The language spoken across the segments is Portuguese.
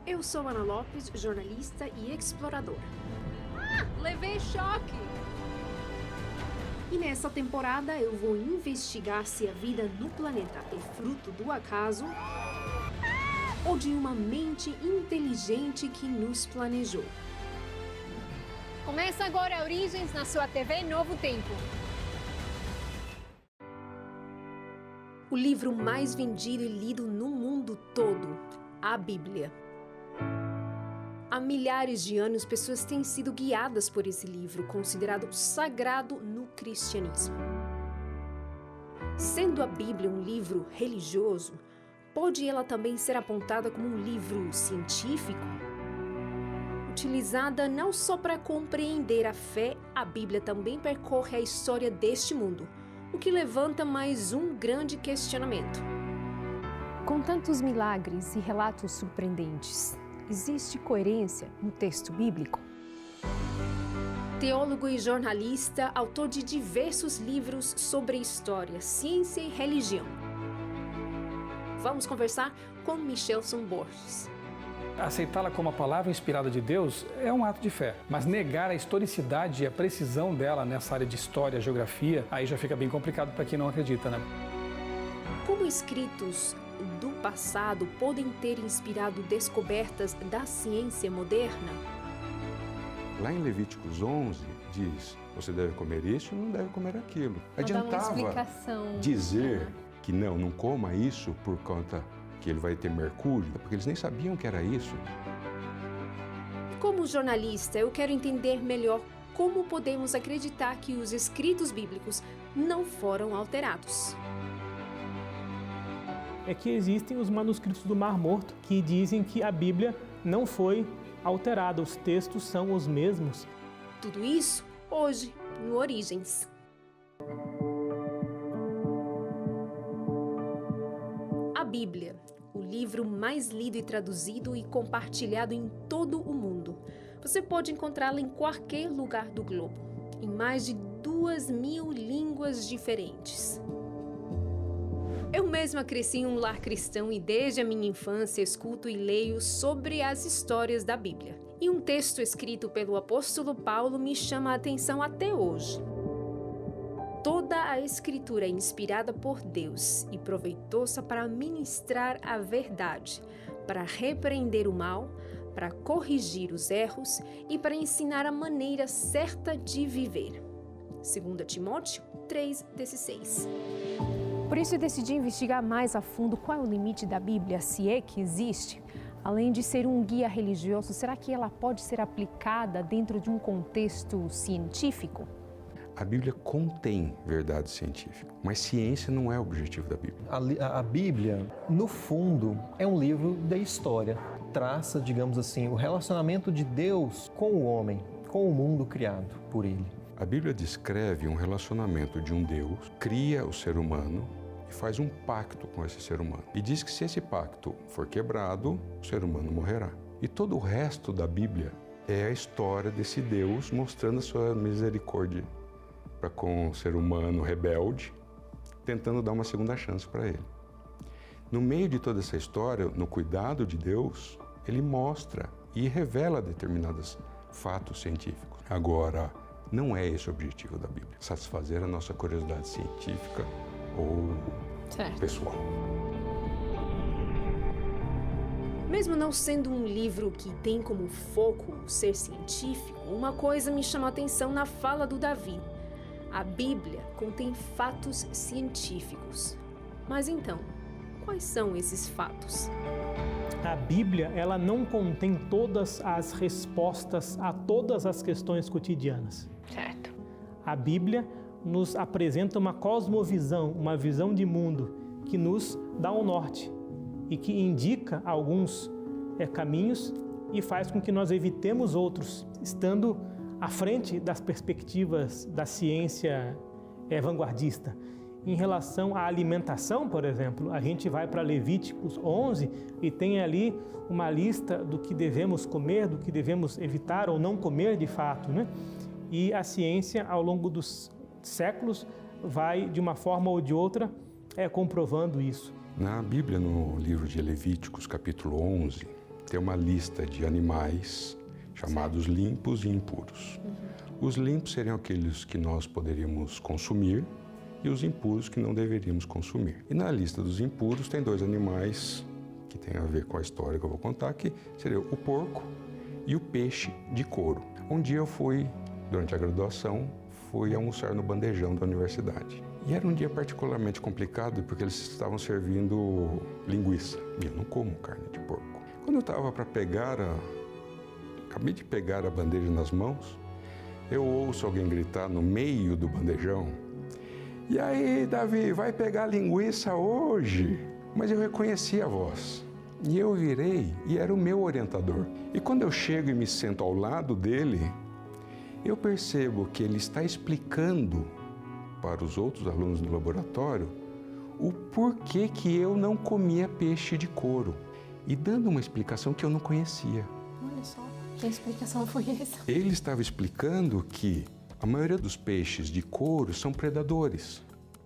Eu sou Ana Lopes, jornalista e exploradora. Levei choque! E nessa temporada eu vou investigar se a vida no planeta é fruto do acaso ou de uma mente inteligente que nos planejou. Começa agora Origens na sua TV Novo Tempo. O livro mais vendido e lido no mundo todo, a Bíblia. Há milhares de anos, pessoas têm sido guiadas por esse livro, considerado sagrado no cristianismo. Sendo a Bíblia um livro religioso, pode ela também ser apontada como um livro científico? Utilizada não só para compreender a fé, a Bíblia também percorre a história deste mundo, o que levanta mais um grande questionamento. Com tantos milagres e relatos surpreendentes, existe coerência no texto bíblico? Teólogo e jornalista, autor de diversos livros sobre história, ciência e religião. Vamos conversar com Michelson Borges. Aceitá-la como a palavra inspirada de Deus é um ato de fé, mas negar a historicidade e a precisão dela nessa área de história, geografia, aí já fica bem complicado para quem não acredita, né? Como escritos do passado podem ter inspirado descobertas da ciência moderna? Lá em Levíticos 11 diz, você deve comer isso e não deve comer aquilo. Adiantava dizer que não coma isso por conta que ele vai ter mercúrio, porque eles nem sabiam que era isso. Como jornalista, eu quero entender melhor como podemos acreditar que os escritos bíblicos não foram alterados. É que existem os manuscritos do Mar Morto que dizem que a Bíblia não foi alterada, os textos são os mesmos. Tudo isso hoje no Origens. A Bíblia, o livro mais lido e traduzido e compartilhado em todo o mundo. Você pode encontrá-la em qualquer lugar do globo, em mais de 2.000 línguas diferentes. Eu mesma cresci em um lar cristão e desde a minha infância escuto e leio sobre as histórias da Bíblia. E um texto escrito pelo apóstolo Paulo me chama a atenção até hoje. Toda a Escritura é inspirada por Deus e proveitosa para ministrar a verdade, para repreender o mal, para corrigir os erros e para ensinar a maneira certa de viver. 2 Timóteo 3,16. Por isso eu decidi investigar mais a fundo qual é o limite da Bíblia, se é que existe. Além de ser um guia religioso, será que ela pode ser aplicada dentro de um contexto científico? A Bíblia contém verdade científica, mas ciência não é o objetivo da Bíblia. A Bíblia, no fundo, é um livro da história. Traça, digamos assim, o relacionamento de Deus com o homem, com o mundo criado por Ele. A Bíblia descreve um relacionamento de um Deus, cria o ser humano e faz um pacto com esse ser humano. E diz que se esse pacto for quebrado, o ser humano morrerá. E todo o resto da Bíblia é a história desse Deus mostrando a sua misericórdia para com o ser humano rebelde, tentando dar uma segunda chance para ele. No meio de toda essa história, no cuidado de Deus, ele mostra e revela determinados fatos científicos. Agora, não é esse o objetivo da Bíblia, satisfazer a nossa curiosidade científica ou pessoal. Mesmo não sendo um livro que tem como foco ser científico, uma coisa me chama a atenção na fala do Davi. A Bíblia contém fatos científicos. Mas então, quais são esses fatos? A Bíblia, ela não contém todas as respostas a todas as questões cotidianas. Certo. A Bíblia nos apresenta uma cosmovisão, uma visão de mundo que nos dá um norte e que indica alguns caminhos e faz com que nós evitemos outros, estando à frente das perspectivas da ciência vanguardista. Em relação à alimentação, por exemplo, a gente vai para Levíticos 11 e tem ali uma lista do que devemos comer, do que devemos evitar ou não comer de fato, né? E a ciência, ao longo dos séculos, vai, de uma forma ou de outra, comprovando isso. Na Bíblia, no livro de Levíticos, capítulo 11, tem uma lista de animais chamados limpos e impuros. Os limpos seriam aqueles que nós poderíamos consumir e os impuros que não deveríamos consumir. E na lista dos impuros tem 2 animais que tem a ver com a história que eu vou contar, que seria o porco e o peixe de couro. Um dia eu fui, durante a graduação, fui almoçar no bandejão da universidade. E era um dia particularmente complicado porque eles estavam servindo linguiça. E eu não como carne de porco. Quando eu estava para acabei de pegar a bandeja nas mãos, eu ouço alguém gritar no meio do bandejão: "E aí, Davi, vai pegar linguiça hoje?" Mas eu reconheci a voz. E eu virei e era o meu orientador. E quando eu chego e me sento ao lado dele, eu percebo que ele está explicando para os outros alunos do laboratório o porquê que eu não comia peixe de couro e dando uma explicação que eu não conhecia. Olha só, que explicação foi essa? Ele estava explicando que a maioria dos peixes de couro são predadores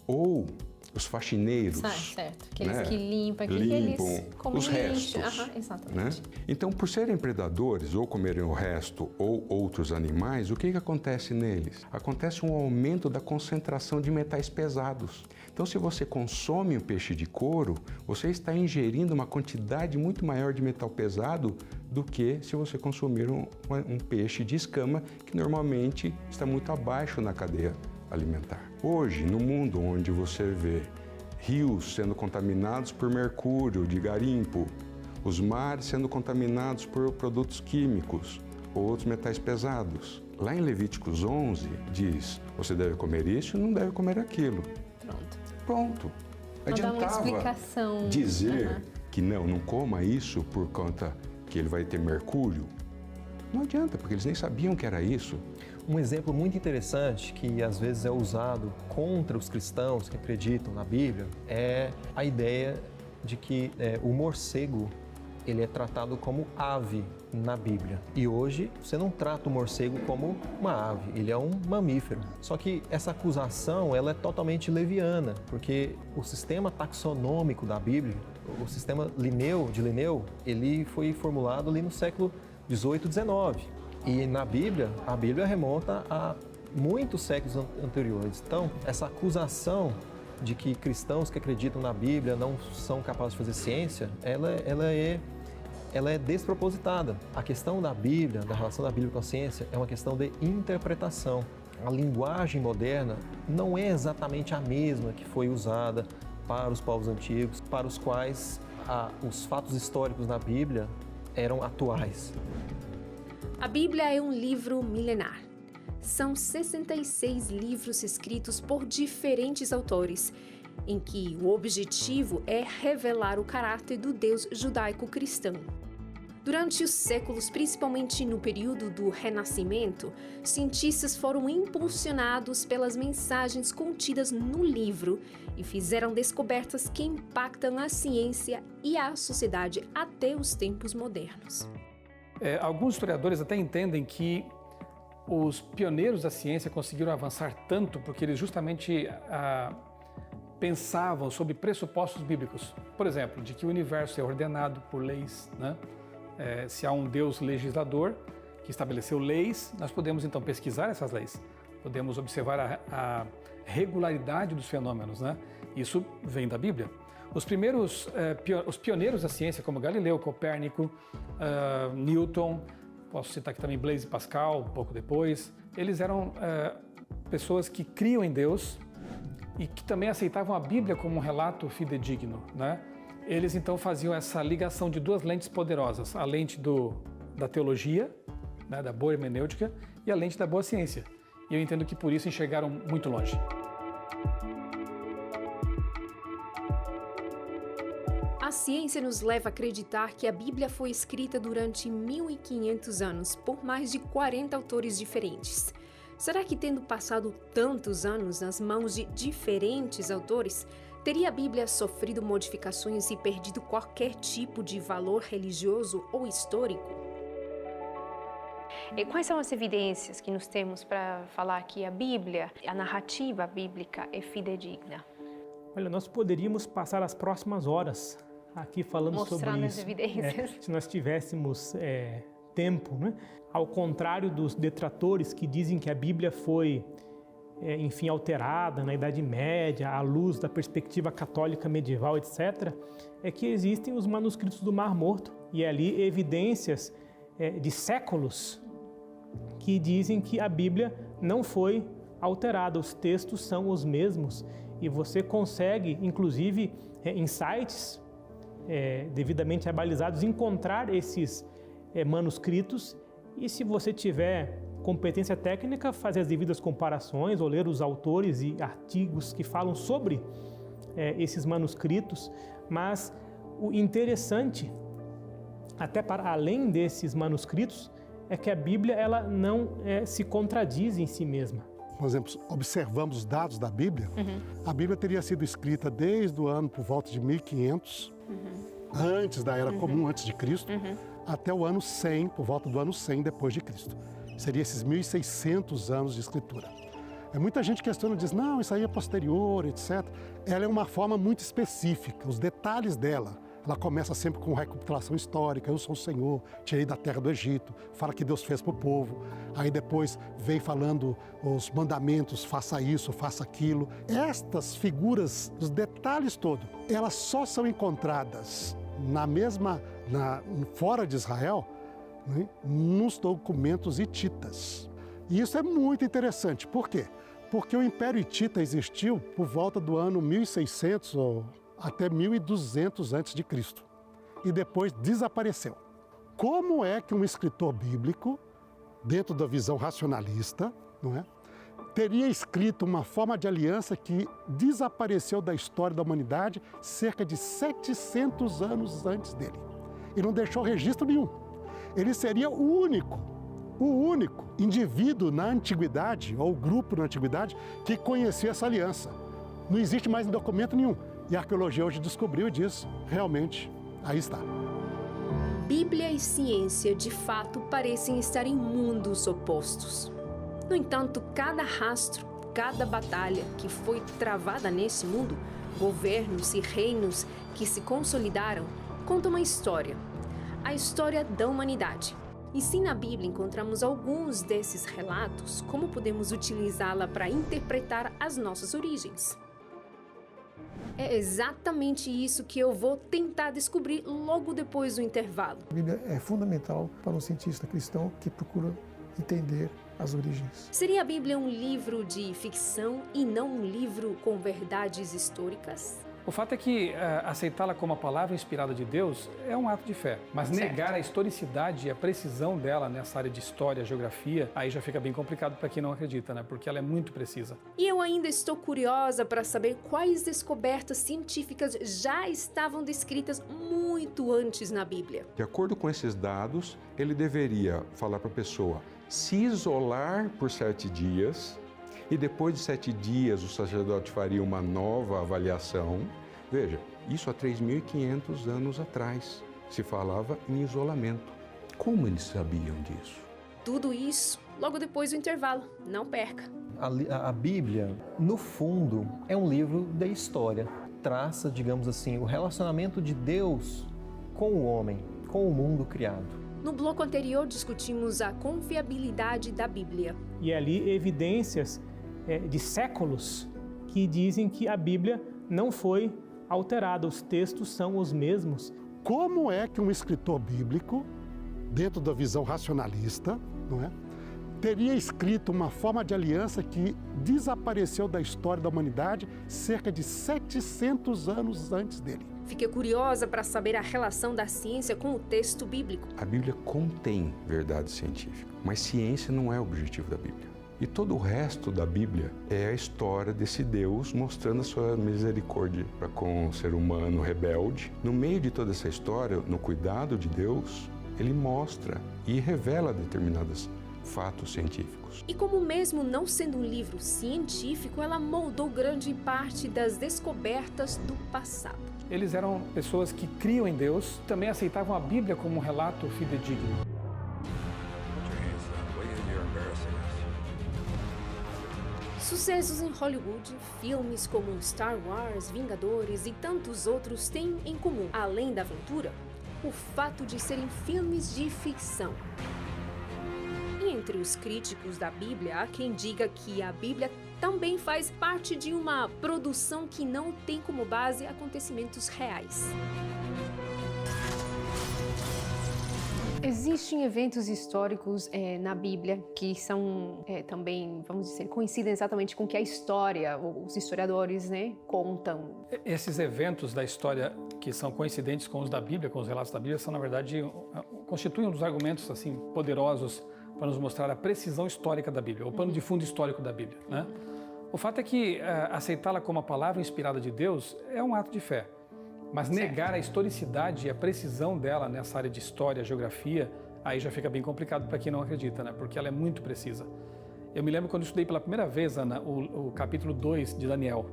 ou os faxineiros, Certo, aqueles né? que limpam, que limpam eles comem os lixo. restos, Exatamente. né? Então, por serem predadores ou comerem o resto ou outros animais, o que acontece neles? Acontece um aumento da concentração de metais pesados. Então, se você consome um peixe de couro, você está ingerindo uma quantidade muito maior de metal pesado do que se você consumir um peixe de escama, que normalmente está muito abaixo na cadeia alimentar. Hoje, no mundo onde você vê rios sendo contaminados por mercúrio de garimpo, os mares sendo contaminados por produtos químicos ou outros metais pesados, lá em Levíticos 11 diz: você deve comer isso e não deve comer aquilo. Pronto. Adiantava dizer que não coma isso por conta que ele vai ter mercúrio? Não adianta, porque eles nem sabiam que era isso. Um exemplo muito interessante que às vezes é usado contra os cristãos que acreditam na Bíblia é a ideia de que o morcego ele é tratado como ave na Bíblia. E hoje você não trata o morcego como uma ave, ele é um mamífero. Só que essa acusação ela é totalmente leviana, porque o sistema taxonômico da Bíblia, o sistema de Linneu, ele foi formulado ali no século 18, 19. E na Bíblia, a Bíblia remonta a muitos séculos anteriores. Então, essa acusação de que cristãos que acreditam na Bíblia não são capazes de fazer ciência, ela é despropositada. A questão da Bíblia, da relação da Bíblia com a ciência, é uma questão de interpretação. A linguagem moderna não é exatamente a mesma que foi usada para os povos antigos, para os quais os fatos históricos na Bíblia eram atuais. A Bíblia é um livro milenar. São 66 livros escritos por diferentes autores, em que o objetivo é revelar o caráter do Deus judaico-cristão. Durante os séculos, principalmente no período do Renascimento, cientistas foram impulsionados pelas mensagens contidas no livro e fizeram descobertas que impactam a ciência e a sociedade até os tempos modernos. Alguns historiadores até entendem que os pioneiros da ciência conseguiram avançar tanto porque eles justamente pensavam sobre pressupostos bíblicos. Por exemplo, de que o universo é ordenado por leis, né? Se há um Deus legislador que estabeleceu leis, nós podemos então pesquisar essas leis. Podemos observar a regularidade dos fenômenos, né? Isso vem da Bíblia. Os pioneiros da ciência, como Galileu, Copérnico, Newton, posso citar aqui também Blaise Pascal, um pouco depois, eles eram pessoas que criam em Deus e que também aceitavam a Bíblia como um relato fidedigno, né? Eles então faziam essa ligação de duas lentes poderosas, a lente da teologia, né, da boa hermenêutica, e a lente da boa ciência. E eu entendo que por isso enxergaram muito longe. A ciência nos leva a acreditar que a Bíblia foi escrita durante 1500 anos por mais de 40 autores diferentes. Será que, tendo passado tantos anos nas mãos de diferentes autores, teria a Bíblia sofrido modificações e perdido qualquer tipo de valor religioso ou histórico? E quais são as evidências que nós temos para falar que a Bíblia, a narrativa bíblica é fidedigna? Olha, nós poderíamos passar as próximas horas aqui falando Mostrando sobre as isso. evidências. Se nós tivéssemos tempo, né? Ao contrário dos detratores que dizem que a Bíblia foi, enfim, alterada na Idade Média, à luz da perspectiva católica medieval, etc., é que existem os manuscritos do Mar Morto e ali evidências de séculos que dizem que a Bíblia não foi alterada, os textos são os mesmos e você consegue, inclusive, em sites devidamente abalizados, encontrar esses manuscritos e se você tiver competência técnica, fazer as devidas comparações ou ler os autores e artigos que falam sobre esses manuscritos, mas o interessante, até para além desses manuscritos, é que a Bíblia ela não se contradiz em si mesma. Por exemplo, observamos os dados da Bíblia, a Bíblia teria sido escrita desde o ano por volta de 1500, antes da Era Comum, antes de Cristo, até o ano 100, por volta do ano 100 depois de Cristo. Seria esses 1.600 anos de escritura. Muita gente questiona e diz, não, isso aí é posterior, etc. Ela é uma forma muito específica, os detalhes dela. Ela começa sempre com recapitulação histórica, eu sou o Senhor, tirei da terra do Egito, fala que Deus fez para o povo. Aí depois vem falando os mandamentos, faça isso, faça aquilo. Estas figuras, os detalhes todos, elas só são encontradas fora de Israel, né, nos documentos hititas. E isso é muito interessante. Por quê? Porque o Império Hitita existiu por volta do ano 1600 ou até 1200 a.C. e depois desapareceu. Como é que um escritor bíblico, dentro da visão racionalista, não é, teria escrito uma forma de aliança que desapareceu da história da humanidade cerca de 700 anos antes dele? E não deixou registro nenhum. Ele seria o único indivíduo na antiguidade, ou grupo na antiguidade, que conhecia essa aliança. Não existe mais em documento nenhum. E a arqueologia hoje descobriu e diz, realmente, aí está. Bíblia e ciência, de fato, parecem estar em mundos opostos. No entanto, cada rastro, cada batalha que foi travada nesse mundo, governos e reinos que se consolidaram, conta uma história. A história da humanidade. E se na Bíblia encontramos alguns desses relatos, como podemos utilizá-la para interpretar as nossas origens? É exatamente isso que eu vou tentar descobrir logo depois do intervalo. A Bíblia é fundamental para um cientista cristão que procura entender as origens. Seria a Bíblia um livro de ficção e não um livro com verdades históricas? O fato é que aceitá-la como a palavra inspirada de Deus é um ato de fé, mas negar a historicidade e a precisão dela nessa área de história, geografia, aí já fica bem complicado para quem não acredita, né? Porque ela é muito precisa. E eu ainda estou curiosa para saber quais descobertas científicas já estavam descritas muito antes na Bíblia. De acordo com esses dados, ele deveria falar para a pessoa se isolar por 7 dias, e depois de 7 dias o sacerdote faria uma nova avaliação. Veja, isso há 3.500 anos atrás se falava em isolamento. Como eles sabiam disso? Tudo isso logo depois do intervalo. Não perca. A Bíblia, no fundo, é um livro da história. Traça, digamos assim, o relacionamento de Deus com o homem, com o mundo criado. No bloco anterior, discutimos a confiabilidade da Bíblia. E ali evidências de séculos que dizem que a Bíblia não foi alterada, os textos são os mesmos. Como é que um escritor bíblico, dentro da visão racionalista, não é, teria escrito uma forma de aliança que desapareceu da história da humanidade cerca de 700 anos antes dele? Fiquei curiosa para saber a relação da ciência com o texto bíblico. A Bíblia contém verdade científica, mas ciência não é o objetivo da Bíblia. E todo o resto da Bíblia é a história desse Deus mostrando a sua misericórdia para com o ser humano rebelde. No meio de toda essa história, no cuidado de Deus, ele mostra e revela determinados fatos científicos. E como mesmo não sendo um livro científico, ela moldou grande parte das descobertas do passado. Eles eram pessoas que criam em Deus, também aceitavam a Bíblia como um relato fidedigno. Sucessos em Hollywood, filmes como Star Wars, Vingadores e tantos outros têm em comum, além da aventura, o fato de serem filmes de ficção. E entre os críticos da Bíblia, há quem diga que a Bíblia também faz parte de uma produção que não tem como base acontecimentos reais. Existem eventos históricos na Bíblia que são também, vamos dizer, coincidem exatamente com o que a história, os historiadores, contam. Esses eventos da história que são coincidentes com os da Bíblia, com os relatos da Bíblia, são, na verdade, constituem um dos argumentos assim poderosos para nos mostrar a precisão histórica da Bíblia, o pano de fundo histórico da Bíblia, né? O fato é que aceitá-la como a palavra inspirada de Deus é um ato de fé. Mas negar a historicidade e a precisão dela nessa área de história, geografia, aí já fica bem complicado para quem não acredita, né? Porque ela é muito precisa. Eu me lembro quando eu estudei pela primeira vez, Ana, o capítulo 2 de Daniel.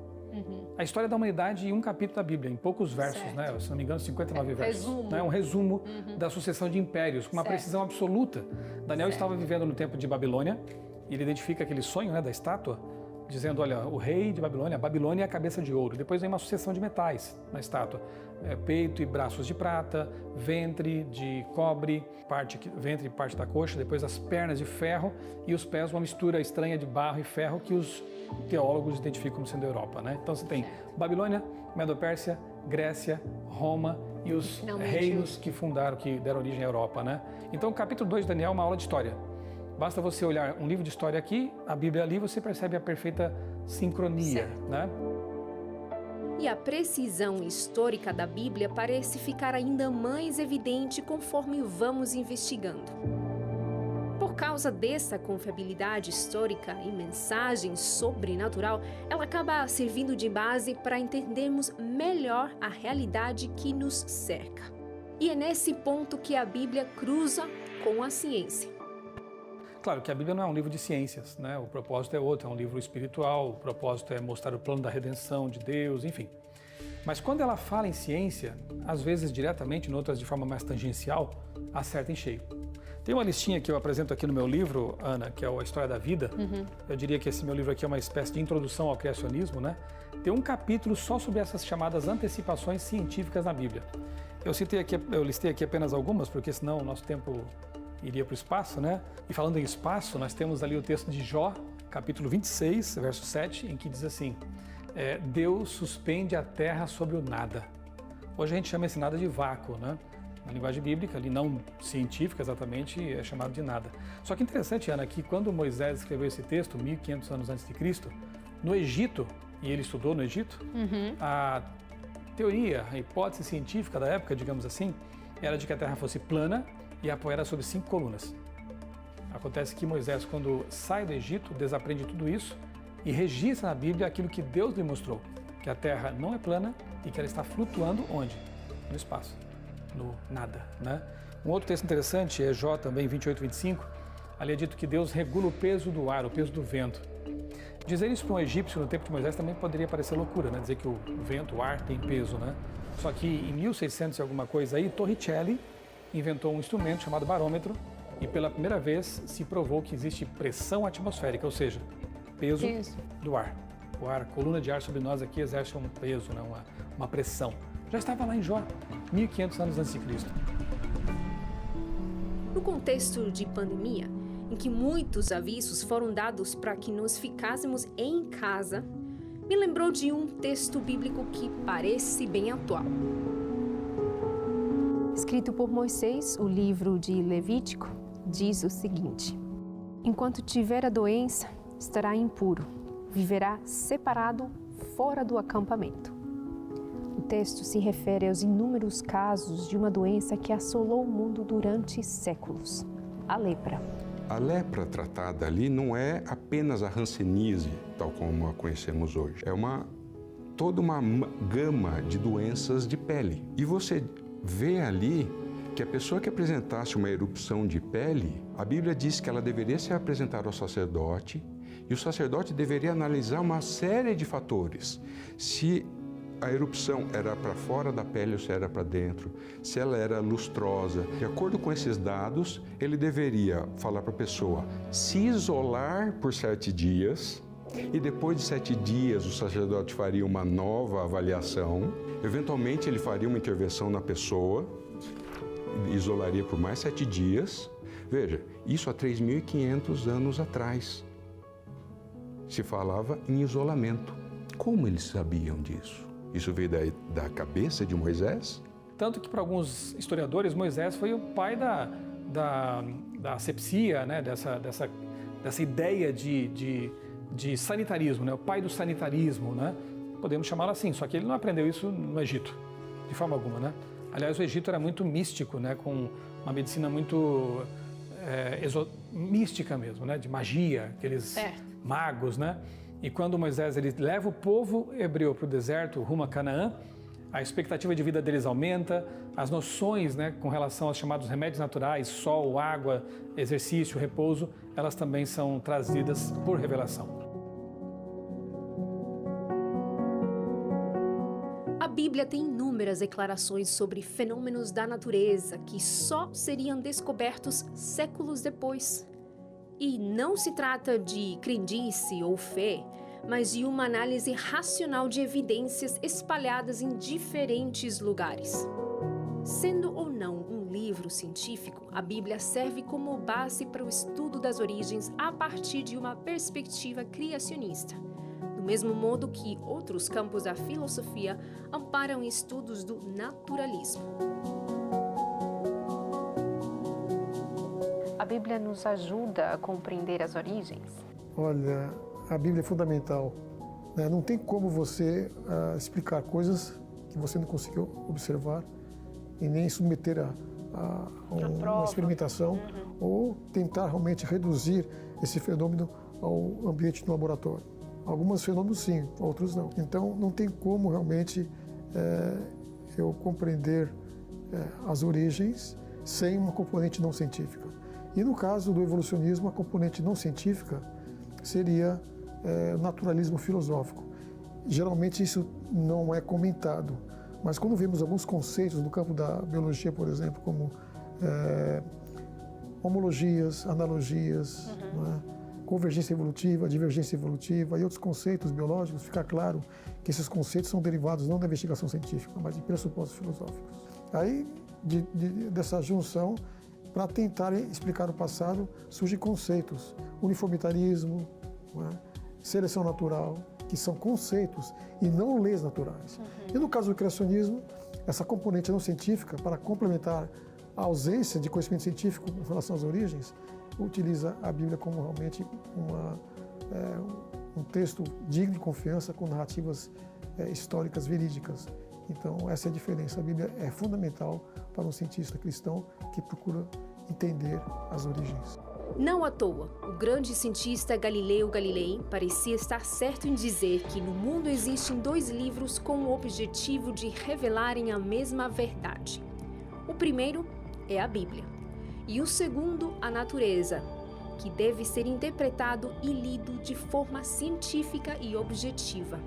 A história da humanidade em um capítulo da Bíblia, em poucos versos, né? Se não me engano, 59 versos. Resumo. Né? Um resumo da sucessão de impérios, com uma precisão absoluta. Daniel estava vivendo no tempo de Babilônia, e ele identifica aquele sonho, né, da estátua, dizendo, olha, o rei de Babilônia, a Babilônia é a cabeça de ouro. Depois vem uma sucessão de metais na estátua. Peito e braços de prata, ventre de cobre, ventre e parte da coxa, depois as pernas de ferro e os pés, uma mistura estranha de barro e ferro que os teólogos identificam como sendo a Europa, né? Então você tem Babilônia, Medo-Pérsia, Grécia, Roma e os reinos que fundaram, que deram origem à Europa, né? Então o capítulo 2 de Daniel é uma aula de história. Basta você olhar um livro de história aqui, a Bíblia ali, você percebe a perfeita sincronia, né? E a precisão histórica da Bíblia parece ficar ainda mais evidente conforme vamos investigando. Por causa dessa confiabilidade histórica e mensagem sobrenatural, ela acaba servindo de base para entendermos melhor a realidade que nos cerca. E é nesse ponto que a Bíblia cruza com a ciência. Claro que a Bíblia não é um livro de ciências, né? O propósito é outro, é um livro espiritual, o propósito é mostrar o plano da redenção de Deus, enfim. Mas quando ela fala em ciência, às vezes diretamente, em outras de forma mais tangencial, acerta em cheio. Tem uma listinha que eu apresento aqui no meu livro, Ana, que é a História da Vida. Eu diria que esse meu livro aqui é uma espécie de introdução ao criacionismo, né? Tem um capítulo só sobre essas chamadas antecipações científicas na Bíblia. Eu listei aqui apenas algumas, porque senão o nosso tempo iria para o espaço, né? E falando em espaço, nós temos ali o texto de Jó, capítulo 26, verso 7, em que diz assim, Deus suspende a terra sobre o nada. Hoje a gente chama esse nada de vácuo, né? Na linguagem bíblica, ali não científica exatamente, é chamado de nada. Só que interessante, Ana, que quando Moisés escreveu esse texto, 1500 anos antes de Cristo, no Egito, e ele estudou no Egito, a teoria, a hipótese científica da época, digamos assim, era de que a terra fosse plana e apoiada sobre 5 colunas. Acontece que Moisés, quando sai do Egito, desaprende tudo isso e registra na Bíblia aquilo que Deus lhe mostrou, que a terra não é plana e que ela está flutuando onde? No espaço, no nada, né? Um outro texto interessante é Jó também, 28, 25, ali é dito que Deus regula o peso do ar, o peso do vento. Dizer isso para um egípcio no tempo de Moisés também poderia parecer loucura, né? Dizer que o vento, o ar tem peso, né? Só que em 1600 e alguma coisa aí, Torricelli inventou um instrumento chamado barômetro e pela primeira vez se provou que existe pressão atmosférica, ou seja, peso do ar. O ar, a coluna de ar sobre nós aqui exerce um peso, né? uma pressão. Já estava lá em Jó, 1500 anos antes de Cristo. No contexto de pandemia, em que muitos avisos foram dados para que nós ficássemos em casa, me lembrou de um texto bíblico que parece bem atual. Escrito por Moisés, o livro de Levítico diz o seguinte: enquanto tiver a doença, estará impuro, viverá separado fora do acampamento. O texto se refere aos inúmeros casos de uma doença que assolou o mundo durante séculos, a lepra. A lepra tratada ali não é apenas a hanseníase, tal como a conhecemos hoje. É toda uma gama de doenças de pele. E você vê ali que a pessoa que apresentasse uma erupção de pele, a Bíblia diz que ela deveria ser apresentada ao sacerdote e o sacerdote deveria analisar uma série de fatores. Se a erupção era para fora da pele ou se era para dentro, se ela era lustrosa. De acordo com esses dados, ele deveria falar para a pessoa se isolar por 7 dias E depois de 7 dias, o sacerdote faria uma nova avaliação. Eventualmente, ele faria uma intervenção na pessoa, isolaria por mais 7 dias. Veja, isso há 3.500 anos atrás. Se falava em isolamento. Como eles sabiam disso? Isso veio da cabeça de Moisés? Tanto que, para alguns historiadores, Moisés foi o pai da asepsia, né? dessa ideia de sanitarismo, né? O pai do sanitarismo, né? Podemos chamá-lo assim, só que ele não aprendeu isso no Egito, de forma alguma, né? Aliás, o Egito era muito místico, né? Com uma medicina muito mística mesmo, né? De magia, aqueles magos, né? E quando Moisés ele leva o povo hebreu para o deserto, rumo a Canaã, a expectativa de vida deles aumenta, as noções, né, com relação aos chamados remédios naturais, sol, água, exercício, repouso, elas também são trazidas por revelação. A Bíblia tem inúmeras declarações sobre fenômenos da natureza que só seriam descobertos séculos depois. E não se trata de crendice ou fé, mas de uma análise racional de evidências espalhadas em diferentes lugares. Sendo ou não um livro científico, a Bíblia serve como base para o estudo das origens a partir de uma perspectiva criacionista, do mesmo modo que outros campos da filosofia amparam estudos do naturalismo. A Bíblia nos ajuda a compreender as origens? Olha, a Bíblia é fundamental, né? Não tem como você explicar coisas que você não conseguiu observar e nem submeter a uma experimentação ou tentar realmente reduzir esse fenômeno ao ambiente do laboratório. Alguns fenômenos sim, outros não. Então não tem como realmente eu compreender as origens sem uma componente não científica. E no caso do evolucionismo, a componente não científica seria o naturalismo filosófico. Geralmente isso não é comentado, mas quando vemos alguns conceitos no campo da biologia, por exemplo, como homologias, analogias, né, convergência evolutiva, divergência evolutiva e outros conceitos biológicos, fica claro que esses conceitos são derivados não da investigação científica, mas de pressupostos filosóficos. Aí, dessa junção, para tentar explicar o passado, surgem conceitos, uniformitarismo, né, seleção natural, que são conceitos e não leis naturais. E no caso do criacionismo, essa componente não científica, para complementar a ausência de conhecimento científico em relação às origens, utiliza a Bíblia como realmente um texto digno de confiança com narrativas históricas verídicas. Então, essa é a diferença. A Bíblia é fundamental para um cientista cristão que procura entender as origens. Não à toa, o grande cientista Galileu Galilei parecia estar certo em dizer que no mundo existem 2 livros com o objetivo de revelarem a mesma verdade. O primeiro é a Bíblia, e o segundo, a natureza, que deve ser interpretado e lido de forma científica e objetiva,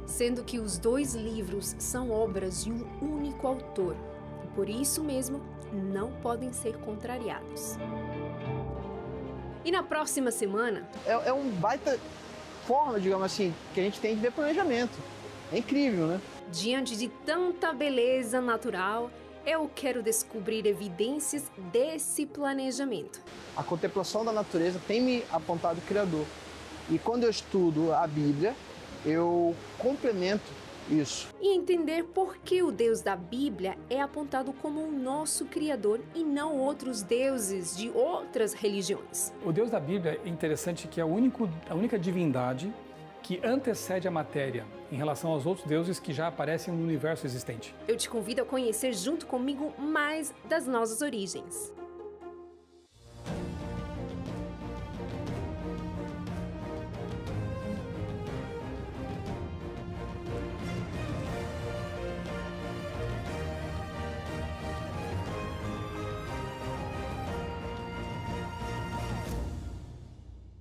sendo que os 2 livros são obras de um único autor, e por isso mesmo não podem ser contrariados. E na próxima semana... É um baita forma, digamos assim, que a gente tem de ver planejamento. É incrível, né? Diante de tanta beleza natural, eu quero descobrir evidências desse planejamento. A contemplação da natureza tem me apontado o Criador. E quando eu estudo a Bíblia, eu complemento isso. E entender por que o Deus da Bíblia é apontado como o nosso Criador e não outros deuses de outras religiões. O Deus da Bíblia é interessante que é a única divindade que antecede a matéria em relação aos outros deuses que já aparecem no universo existente. Eu te convido a conhecer junto comigo mais das nossas origens.